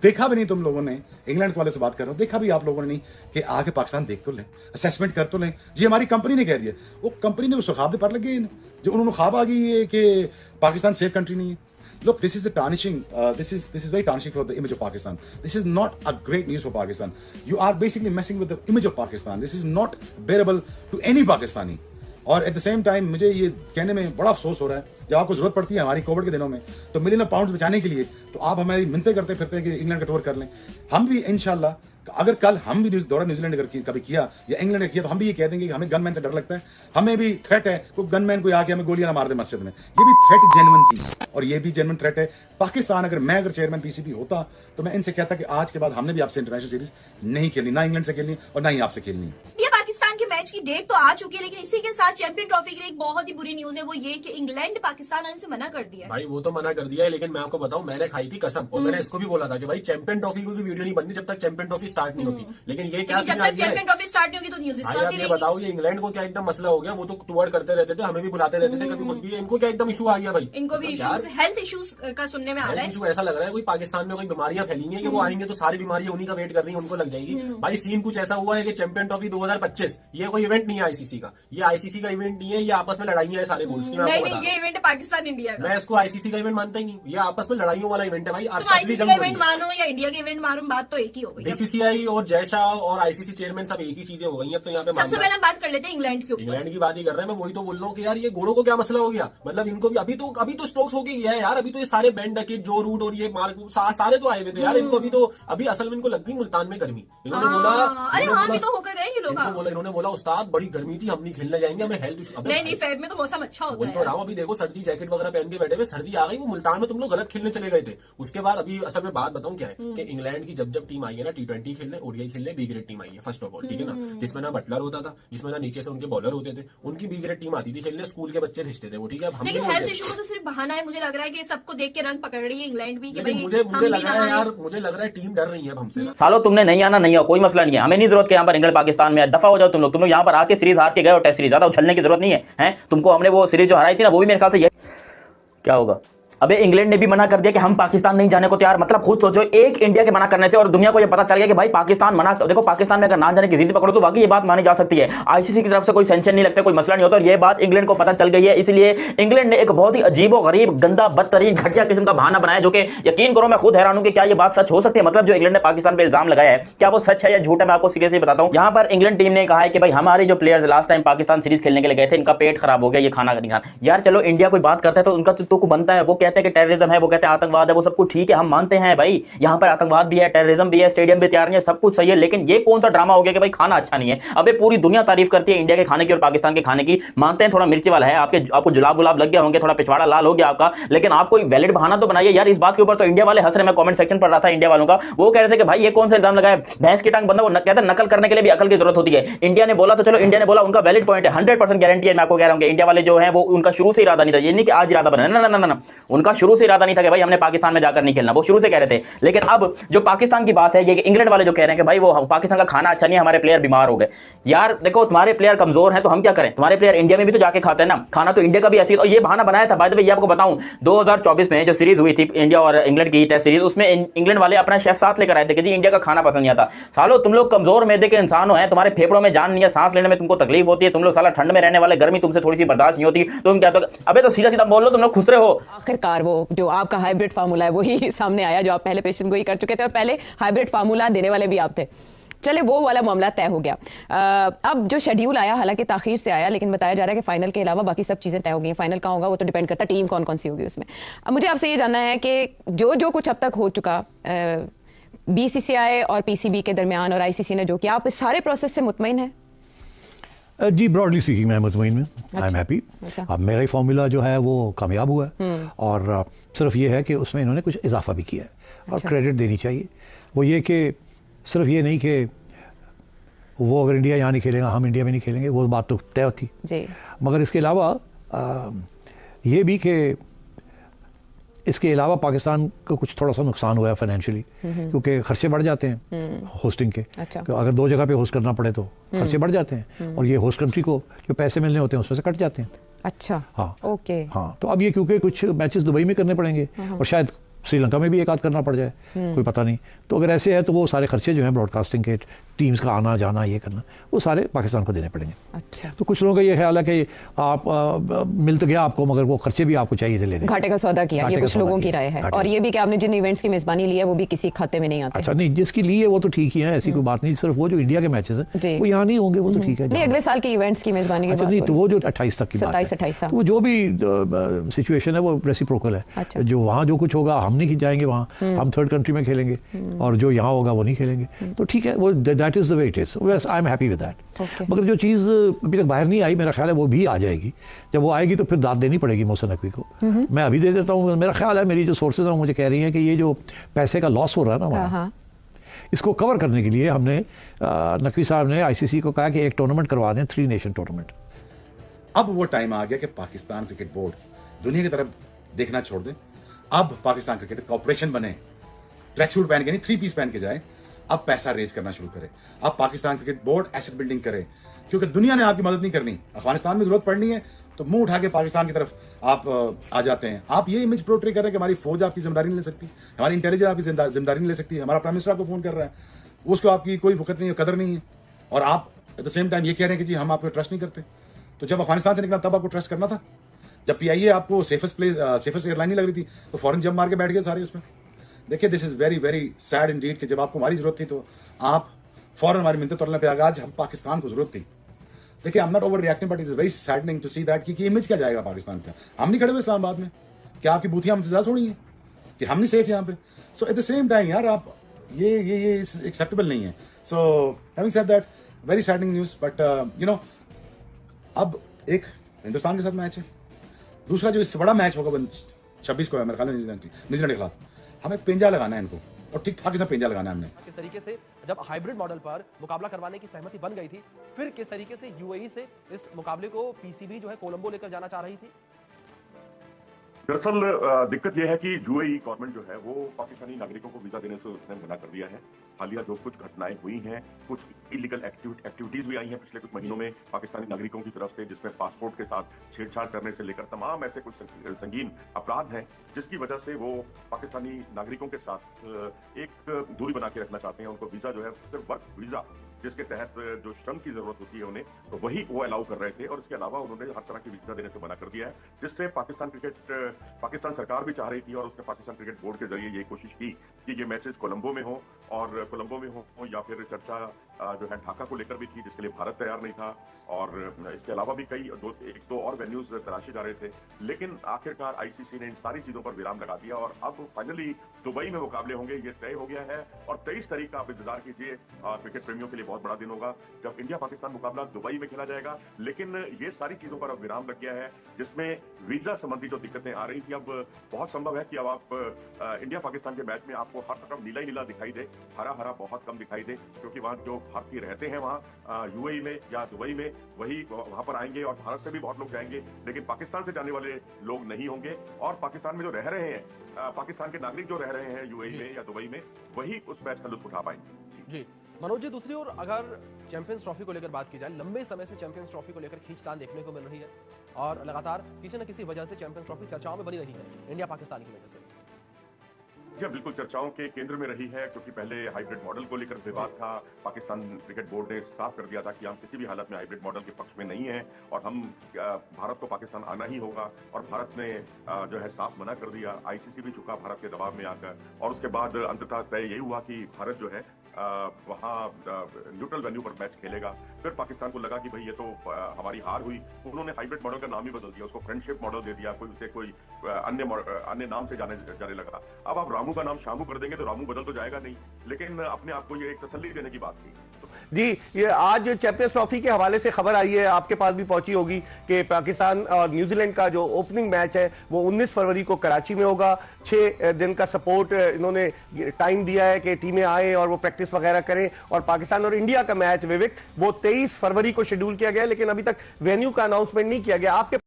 देखा भी नहीं तुम लोगों ने, इंग्लैंड वाले से बात कर रहा हूँ, देखा भी आप लोगों ने नहीं कि आके पाकिस्तान देख तो लें, असेसमेंट कर तो लें। जी हमारी कंपनी ने कह दिया, वो कंपनी ने उस ख्वाब पर लगे जो उन्होंने ख्वाब आ गई है कि पाकिस्तान सेफ कंट्री नहीं है। Look, this is the tarnishing. This is very tarnishing for the image of Pakistan. This is not a great news for Pakistan. You are basically messing with the image of Pakistan. This is not bearable to any Pakistani. और at the same time मुझे ये कहने में बड़ा अफसोस हो रहा है, जब आपको जरूरत पड़ती है हमारी कोविड के दिनों में तो मिलियन पाउंड्स बचाने के लिए, तो आप हमारी मिन्नतें करते फिरते हैं कि इंग्लैंड का टूर कर लें। हम भी इंशाल्लाह, अगर कल हम भी दौरा न्यूजीलैंड अगर कभी किया या इंग्लैंड ने किया तो हम भी ये कह देंगे कि हमें गनमैन से डर लगता है, हमें भी थ्रेट है, कोई गनमैन कोई आके हमें गोलियां ना मार दे मस्जिद में। ये भी थ्रेट जेन्युइन थी और ये भी जेन्युइन थ्रेट है। पाकिस्तान अगर चेयरमैन पीसीबी होता तो मैं इनसे कहता कि आज के बाद हमने भी आपसे इंटरनेशनल सीरीज नहीं खेलनी, ना इंग्लैंड से खेलनी और ना ही आपसे खेलनी। पाकिस्तान के मैच की डेट तो आ चुकी है, लेकिन इसी के साथ चैंपियन ट्रॉफी की एक बहुत ही बुरी न्यूज है, वो ये कि इंग्लैंड पाकिस्तान आने से मना कर दिया है। भाई वो तो मना कर दिया है, लेकिन मैं आपको बताऊं, मैंने खाई थी कसम और मैंने इसको भी बोला था कि भाई चैंपियन ट्रॉफी की वीडियो नहीं बनती जब तक चैंपियन ट्रॉफी स्टार्ट नहीं होती। लेकिन ये क्या जब तक चैंपियन ट्रॉफी स्टार्ट नहीं होगी तो न्यूज भाई आप ये बताओ, ये इंग्लैंड को क्या एकदम मसला हो गया? वो तो टूर करते रहते थे, हमें भी बुलाते रहते थे, कभी खुद भी। इनको क्या एकदम इशू आ गया भाई? इनको भी इश्यूज, हेल्थ इश्यूज का सुनने में आ रहा है। इशू ऐसा लग रहा है कोई पाकिस्तान में कोई बीमारियां फैली हैं कि वो आएंगे तो सारी बीमारियां उन्हीं का वेट कर रही है, उनको लग जाएगी। भाई सीन कुछ ऐसा हुआ है कि चैंपियन ट्रॉफी 2025 ये कोई इवेंट नहीं है आईसीसी का, ये आईसीसी का इवेंट नहीं है, ये आपस में लड़ाइयां है सारे रूल्स की। नहीं, ये इवेंट है पाकिस्तान इंडिया का। मैं इसको आईसीसी का इवेंट मानता ही नहीं, ये आपस में लड़ाइयों वाला इवेंट है भाई। आईसीसी का इवेंट मानो या इंडिया का इवेंट मानो, बात तो एक ही हो गई। बीसीसीआई और जय शाह और आईसीसी चेयरमैन सब एक ही चीजें हो गई। अब तो यहाँ पे सबसे पहले बात कर लेते हैं इंग्लैंड के ऊपर। इंग्लैंड की बात ही कर रहे हैं, मैं वही तो बोल रहा हूँ कि यार ये गोरों को क्या मसला हो गया? मतलब इनको भी अभी तो स्ट्रोक्स होके गया है यार। अभी तो ये सारे बैंड डकेट, जो रूट और ये मार्क सारे तो आए हुए थे यार। इनको अभी असल में इनको लग गई मुल्तान में गर्मी। इन्होंने बोला, अरे हाँ भी तो होकर गए ये लोग। इन्होंने बोला उस्ताद बड़ी गर्मी थी, हम नहीं खेलने जाएंगे, हमें हेल्थ इशू। नहीं, फेब में तो मौसम अच्छा होता है। तो रहा हूँ, अभी देखो सर्दी जैकेट वगैरह पहन के बैठे हुए, सर्दी आ गई, वो मुल्तान में तुम लोग गलत खेलने चले गए थे। उसके बाद अभी असल में बात बताऊं क्या है कि इंग्लैंड की जब टीम आई है ना T20 खेलने, ओडीआई खेलने, बी ग्रेड टीम आई है फर्स्ट ऑफ ऑल, ठीक है ना, जिसमें ना बटलर होता था, जिसमें ना नीचे से उनके बॉलर होते थे, उनकी बी ग्रेड टीम आती थी खेलने, स्कूल के बच्चे भेजते थे वो, ठीक है। लेकिन हेल्थ इशू को तो सिर्फ बहाना है, मुझे लग रहा है कि सबको देख के रंग पकड़ रही है इंग्लैंड भी। मुझे लग रहा है यार, मुझे लग रहा है टीम डर रही है हमसे। सालो तुमने नहीं आना, नहीं आओ, कोई मसला नहीं है, हमें नहीं जरूरत के यहाँ पर इंग्लैंड पाकिस्तान में दफा हो जाओ तुम लोग यहाँ पर आके सीरीज हार के गए और टेस्ट सीरीज, ज्यादा उछलने की जरूरत नहीं है। तुमको हमने वो सीरीज जो हराई थी ना, वो भी मेरे ख्याल से ये क्या होगा। अबे इंग्लैंड ने भी मना कर दिया कि हम पाकिस्तान नहीं जाने को तैयार। मतलब खुद सोचो, एक इंडिया के मना करने से और दुनिया को ये पता चल गया कि भाई पाकिस्तान मना। देखो पाकिस्तान में अगर ना जाने की जिद पकड़ो तो वाकई ये बात मानी जा सकती है, आईसीसी की तरफ से कोई सेंशन नहीं लगता, कोई मसला नहीं होता। और ये बात इंग्लैंड को पता चल गई है, इसलिए इंग्लैंड ने एक बहुत ही अजीब और गरीब, गंदा, बदतरीन, घटिया किस्म का बहाना बनाया, जो कि यकीन करो मैं खुद हैरान हूं कि क्या ये बात सच हो सकती है। मतलब जो इंग्लैंड ने पाकिस्तान पर इल्जाम लगाया है, क्या वो सच है या झूठ है, मैं आपको सीरियसली बताता हूं। यहाँ पर इंग्लैंड टीम ने कहा है कि भाई हमारे जो players last time Pakistan series खेलने के लिए गए थे, इनका पेट खराब हो गया, ये खाना नहीं खाना। यार चलो इंडिया कोई बात करता है तो उनका तो बनता है, वो कहते हैं कि टेररिज्म है, वो कहते हैं आतंकवाद है, वो सब कुछ ठीक है, हम मानते हैं भाई यहाँ पर आतंकवाद भी है, टेररिज्म भी है, स्टेडियम भी तैयार नहीं है, सब कुछ सही है। लेकिन ये कौन सा ड्रामा हो गया कि भाई खाना अच्छा नहीं है? अबे पूरी दुनिया तारीफ करती है इंडिया के खाने की और पाकिस्तान के खाने की, मानते हैं थोड़ा मिर्ची वाला है, आपको जुलाब गुलाब लग गया होंगे, थोड़ा पिछवाड़ा लाल हो गया आपका, लेकिन आप कोई वैलिड बहाना तो बनाइए यार। इस बात के ऊपर तो इंडिया वाले हंस रहे, मैं कमेंट सेक्शन पढ़ रहा था इंडिया वालों का, वो कह रहे थे कि भाई ये कौन सा इल्जाम लगाया, भैंस की टांग बंदा। वो कहते हैं नकल करने के लिए भी अकल की जरूरत होती है। इंडिया ने बोला तो चलो, इंडिया ने बोला, उनका वैलिड पॉइंट है, 100% गारंटी है। मैं आपको कह रहा हूं कि इंडिया वाले जो है वो उनका शुरू से इरादा नहीं था, ये नहीं कि आज इरादा बना, ना ना ना ना, उनका शुरू से इरादा नहीं था कि भाई हमने पाकिस्तान में जाकर नहीं खेलना, वो शुरू से कह रहे थे। लेकिन अब जो पाकिस्तान की बात है, ये इंग्लैंड वाले जो कह रहे हैं कि भाई वो पाकिस्तान का खाना अच्छा नहीं है, हमारे प्लेयर बीमार हो गए। यार देखो तुम्हारे प्लेयर कमजोर हैं तो हम क्या करें, तुम्हारे प्लेयर इंडिया में भी तो जाके खाते हैं ना खाना, तो इंडिया का भी ऐसी। और ये बहाना बनाया था, बाय द वे ये आपको बताऊं, 2024 में जो सीरीज हुई थी इंडिया और इंग्लैंड की टेस्ट सीरीज, उसमें इंग्लैंड वाले अपना शेफ साथ लेकर आए थे कि जी इंडिया का खाना पसंद नहीं आता। सालो तुम लोग कमजोर मैदे के इंसान हो, तुम्हारे फेफड़ों में जान नहीं है, सांस लेने में तुमको तकलीफ होती है, तुम लोग साला ठंड में रहने वाले, गर्मी तुमसे थोड़ी सी बर्दाश्त नहीं होती, तुम क्या तो अबे तो सीधा सीधा बोल लो, तुम लोग खुश रहे हो। आखिरकार वो जो आपका हाइब्रिड फार्मूला है वही सामने आया, जो आप पहले पेशेंट को ही कर चुके थे और पहले हाइब्रिड फार्मूला देने वाले भी आप थे। चले वो वाला मामला तय हो गया। अब जो शेड्यूल आया, हालांकि ताखीर से आया, लेकिन बताया जा रहा है कि फाइनल के अलावा बाकी सब चीज़ें तय हो गई। फाइनल कहाँ होगा वो तो डिपेंड करता है टीम कौन कौन सी होगी उसमें। अब मुझे आपसे ये जानना है कि जो कुछ अब तक हो चुका, बीसीसीआई और पीसीबी के दरमियान और आईसीसी ने जो किया, आप इस सारे प्रोसेस से मुतमईन हैं? जी ब्रॉडली स्पीकिंग मैं मुतमईन में, आई एम हैप्पी। अब मेरा ही फॉर्मूला जो है वो कामयाब हुआ है और सिर्फ ये है कि उसमें इन्होंने कुछ इजाफा भी किया है और क्रेडिट देनी चाहिए। वो ये कि सिर्फ ये नहीं कि वो अगर इंडिया यहाँ नहीं खेलेगा हम इंडिया में नहीं खेलेंगे, वो बात तो तय थी, मगर इसके अलावा ये भी कि इसके अलावा पाकिस्तान को कुछ थोड़ा सा नुकसान हुआ है फाइनेंशियली, क्योंकि खर्चे बढ़ जाते हैं होस्टिंग के। अगर दो जगह पे होस्ट करना पड़े तो खर्चे बढ़ जाते हैं और ये होस्ट कंट्री को जो पैसे मिलने होते हैं उसमें से कट जाते हैं। अच्छा, हाँ ओके, हाँ। तो अब ये क्योंकि कुछ मैचेस दुबई में करने पड़ेंगे और शायद श्रीलंका में भी एक आध करना पड़ जाए, कोई पता नहीं। तो अगर ऐसे है तो वो सारे खर्चे जो हैं ब्रॉडकास्टिंग के, टीम्स का आना जाना, ये करना, वो सारे पाकिस्तान को देने पड़ेंगे। अच्छा, तो कुछ लोगों का ये ख्याल है कि आप मिल तो गया आपको, मगर वो खर्चे भी आपको चाहिए थे लेने। घाटे का सौदा किया, ये कुछ लोगों की राय है। और ये भी कि आपने जिन इवेंट्स की मेजबानी ली है वो भी किसी खाते में नहीं आते। अच्छा, नहीं, जिसकी ली है वो तो ठीक ही है, ऐसी कोई बात नहीं। सिर्फ वो जो इंडिया के मैचेस हैं वो यहाँ नहीं होंगे, वो तो ठीक है। नहीं, अगले साल के इवेंट्स की मेजबानी की अच्छा, बात नहीं, हो तो रही वो जो 28 तक की बात है, 27-28 तो वो जो भी सिचुएशन है वो रेसिप्रोकल है। अच्छा। जो वहाँ जो कुछ होगा हम नहीं जाएंगे वहाँ, हम थर्ड कंट्री में खेलेंगे, और जो यहाँ होगा वो नहीं खेलेंगे। तो ठीक है, वो that is the way it is. I am happy with that. मगर जो चीज़ अभी तक बाहर नहीं आई, मेरा ख्याल है वो भी आ जाएगी। जब वो आएगी तो फिर दाद देनी पड़ेगी मोहसिन नकवी को। मैं अभी दे देता हूँ। मेरा ख्याल है, मेरी जो सोर्सेज हैं मुझे कह रही हैं कि ये जो पैसे का लॉस हो रहा है ना हमारा, इसको कवर करने के लिए हमने नकवी साहब ने आईसीसी को कहा कि एक टूर्नामेंट करवा दें, 3 नेशन टूर्नामेंट। अब वो टाइम आ गया कि पाकिस्तान क्रिकेट बोर्ड दुनिया की तरफ देखना छोड़ दे। अब पाकिस्तान क्रिकेट कॉर्पोरेशन बने, ट्रैक सूट पहन के नहीं, 3 पीस पहन के जाए। अब पैसा रेज करना शुरू करे। अब Pakistan cricket board asset building करे, क्योंकि दुनिया ने आपकी मदद नहीं करनी। अफगानिस्तान में जरूरत पड़नी है तो मुंह उठा के पाकिस्तान की तरफ आप आ जाते हैं। आप ये इमेज पोर्ट्रे कर रहे हैं कि हमारी फौज आपकी जिम्मेदारी नहीं ले सकती, हमारी इंटेलिजेंस आपकी जिम्मेदारी नहीं ले सकती। हमारा प्राइम मिनिस्टर आपको फोन कर रहा है, उसको आपकी कोई वक्त नहीं है, कदर नहीं है, और आप एट द सेम टाइम ये कह रहे हैं कि जी हम आपको ट्रस्ट नहीं करते। तो जब अफगानिस्तान से निकला तब आपको ट्रस्ट करना था। जब PIA आपको सेफेस्ट एयरलाइन नहीं लग रही थी तो फॉरन जब मार के बैठ गए सारे उसमें। देखिए, this is very very sad Indeed कि जब आपको हमारी जरूरत थी तो आप फॉरन हमारी मिन्नत तोड़ने पे आज हम पाकिस्तान को जरूरत थी। देखिए, I am not over reacting, but is very saddening to see that कि इमेज क्या जाएगा पाकिस्तान का। हम नहीं खड़े हुए इस्लामाबाद में, क्या आपकी बूथियां हमसे ज्यादा छोड़ी हैं कि हम नहीं सेफ यहाँ पे। सो एट द सेम टाइम यार, आप ये एक्सेप्टेबल नहीं है। So having said that, very saddening news, but you know, अब एक हिंदुस्तान के साथ मैच है, दूसरा जो इससे बड़ा मैच होगा 26 को है मेरे ख्याल में न्यूजीलैंड के खिलाफ। हमें पेंजा लगाना है इनको, और ठीक ठाक पेंजा लगाना है हमने। किस तरीके से जब हाइब्रिड मॉडल पर मुकाबला करवाने की सहमति बन गई थी, फिर किस तरीके से UAE से इस मुकाबले को PCB जो है कोलंबो लेकर जाना चाह रही थी? दरअसल दिक्कत यह है कि UAE गवर्नमेंट जो है वो पाकिस्तानी नागरिकों को वीजा देने से उसने मना कर दिया है। हालिया जो कुछ घटनाएं हुई हैं, कुछ इलीगल एक्टिविटीज भी आई हैं पिछले कुछ महीनों में पाकिस्तानी नागरिकों की तरफ से, जिसमें पासपोर्ट के साथ छेड़छाड़ करने से लेकर तमाम ऐसे कुछ संगीन अपराध हैं, जिसकी वजह से वो पाकिस्तानी नागरिकों के साथ एक दूरी बना के रखना चाहते हैं। उनको वीजा जो है सिर्फ वर्क वीजा, जिसके तहत जो श्रम की जरूरत होती है उन्हें, तो वही वो अलाउ कर रहे थे, और इसके अलावा उन्होंने हर तरह की वीजा देने से मना कर दिया है, जिससे पाकिस्तान सरकार भी चाह रही थी और उसने पाकिस्तान क्रिकेट बोर्ड के जरिए ये कोशिश की कि ये मैचेस कोलंबो में हो, और कोलंबो में हो, या फिर चर्चा जो है ढाका को लेकर भी थी, जिसके लिए भारत तैयार नहीं था, और इसके अलावा भी कई एक दो और वेन्यूज तलाशे जा रहे थे। लेकिन आखिरकार ICC ने इन सारी चीजों पर विराम लगा दिया, और अब फाइनली दुबई में मुकाबले होंगे, ये तय हो गया है। और 23 तारीख का आप इंतजार कीजिए, क्रिकेट प्रेमियों के लिए बहुत बड़ा दिन होगा जब इंडिया पाकिस्तान मुकाबला दुबई में खेला जाएगा। लेकिन ये सारी चीजों पर अब विराम लग गया है, जिसमें वीजा संबंधी जो दिक्कतें आ रही थी, अब बहुत संभव है कि अब आप इंडिया पाकिस्तान के मैच में आपको हर तरफ नीला ही नीला दिखाई दे, हरा हरा बहुत कम दिखाई दे, क्योंकि वहाँ जो भारतीय रहते हैं वहाँ UAE में या दुबई में, वही वहाँ पर आएंगे, और भारत से भी बहुत लोग जाएंगे, लेकिन पाकिस्तान से जाने वाले लोग नहीं होंगे। और पाकिस्तान में जो रह रहे हैं, पाकिस्तान के नागरिक जो रह रहे हैं UAE में या दुबई में, वही उस मैच का लुत्फ उठा पाएंगे। जी मनोज जी, दूसरी ओर अगर चैंपियंस ट्रॉफी को लेकर बात की जाए, लंबे समय से चैंपियंस ट्रॉफी को लेकर खींचतान देखने को मिल रही है, और लगातार किसी न किसी वजह से चैंपियंस ट्रॉफी चर्चाओं में बनी रही है इंडिया पाकिस्तान की वजह से। बिल्कुल चर्चाओं के केंद्र में रही है, क्योंकि पहले हाइब्रिड मॉडल को लेकर विवाद था। पाकिस्तान क्रिकेट बोर्ड ने साफ कर दिया था कि हम किसी भी हालत में हाइब्रिड मॉडल के पक्ष में नहीं है, और हम भारत को पाकिस्तान आना ही होगा, और भारत ने जो है साफ मना कर दिया। ICC भी झुका भारत के दबाव में आकर, और उसके बाद अंततः तय यही हुआ कि भारत जो है वहाँ न्यूट्रल वेन्यू पर मैच खेलेगा। फिर पाकिस्तान को लगा कि भाई ये तो हमारी हार हुई, उन्होंने हाइब्रिड मॉडल का नाम ही बदल दिया, उसको फ्रेंडशिप मॉडल दे दिया, कोई अन्य नाम से जाने लगा। अब आप रामू का नाम शामू कर देंगे तो रामू बदल तो जाएगा नहीं, लेकिन अपने आप को ये एक तसल्ली देने की बात थी। जी, ये आज चैंपियंस ट्रॉफी के हवाले से खबर आई है, आपके पास भी पहुंची होगी, कि पाकिस्तान और न्यूजीलैंड का जो ओपनिंग मैच है वो 19 फरवरी को कराची में होगा। 6 दिन का सपोर्ट इन्होंने टाइम दिया है कि टीमें आए और वो प्रैक्टिस वगैरह करें। और पाकिस्तान और इंडिया का मैच विवेक वो 23 फरवरी को शेड्यूल किया गया है, लेकिन अभी तक वेन्यू का अनाउंसमेंट नहीं किया गया। आपके